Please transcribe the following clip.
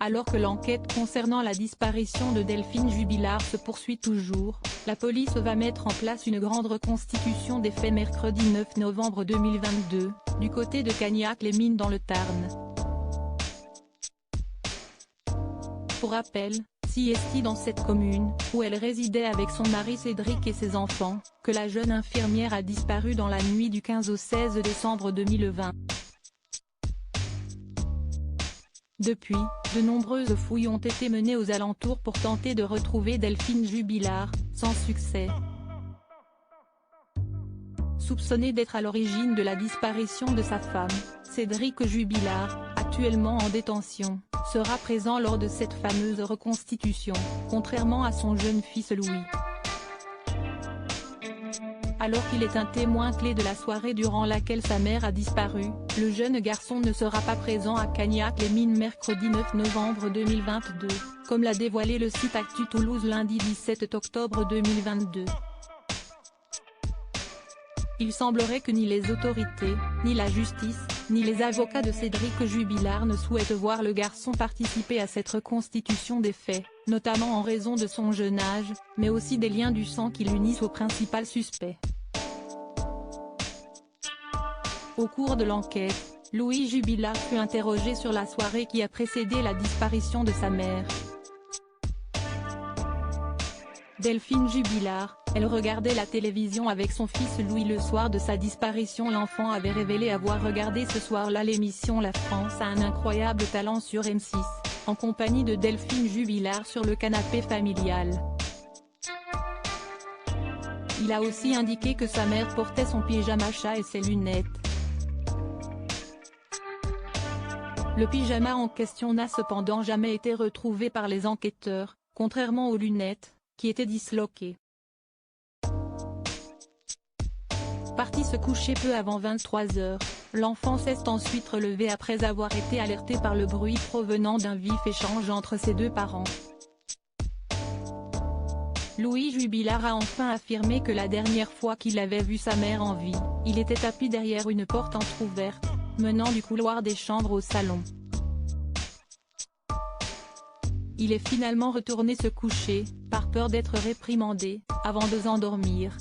Alors que l'enquête concernant la disparition de Delphine Jubilard se poursuit toujours, la police va mettre en place une grande reconstitution des faits mercredi 9 novembre 2022, du côté de Cagnac-les-Mines dans le Tarn. Pour rappel, c'est dans cette commune, où elle résidait avec son mari Cédric et ses enfants, que la jeune infirmière a disparu dans la nuit du 15 au 16 décembre 2020. Depuis, de nombreuses fouilles ont été menées aux alentours pour tenter de retrouver Delphine Jubilard, sans succès. Soupçonné d'être à l'origine de la disparition de sa femme, Cédric Jubilard, actuellement en détention, sera présent lors de cette fameuse reconstitution, contrairement à son jeune fils Louis. Alors qu'il est un témoin clé de la soirée durant laquelle sa mère a disparu, le jeune garçon ne sera pas présent à Cagnac-les-Mines mercredi 9 novembre 2022, comme l'a dévoilé le site Actu Toulouse lundi 17 octobre 2022. Il semblerait que ni les autorités, ni la justice, ni les avocats de Cédric Jubilard ne souhaitent voir le garçon participer à cette reconstitution des faits, notamment en raison de son jeune âge, mais aussi des liens du sang qui l'unissent au principal suspect. Au cours de l'enquête, Louis Jubilard fut interrogé sur la soirée qui a précédé la disparition de sa mère. Delphine Jubilard, elle regardait la télévision avec son fils Louis le soir de sa disparition. L'enfant avait révélé avoir regardé ce soir-là l'émission La France a un incroyable talent sur M6, en compagnie de Delphine Jubilard sur le canapé familial. Il a aussi indiqué que sa mère portait son pyjama chat et ses lunettes. Le pyjama en question n'a cependant jamais été retrouvé par les enquêteurs, contrairement aux lunettes, qui étaient disloquées. Parti se coucher peu avant 23 h, l'enfant s'est ensuite relevé après avoir été alerté par le bruit provenant d'un vif échange entre ses deux parents. Louis Jubilard a enfin affirmé que la dernière fois qu'il avait vu sa mère en vie, il était assis derrière une porte entrouverte, menant du couloir des chambres au salon. Il est finalement retourné se coucher, par peur d'être réprimandé, avant de s'endormir.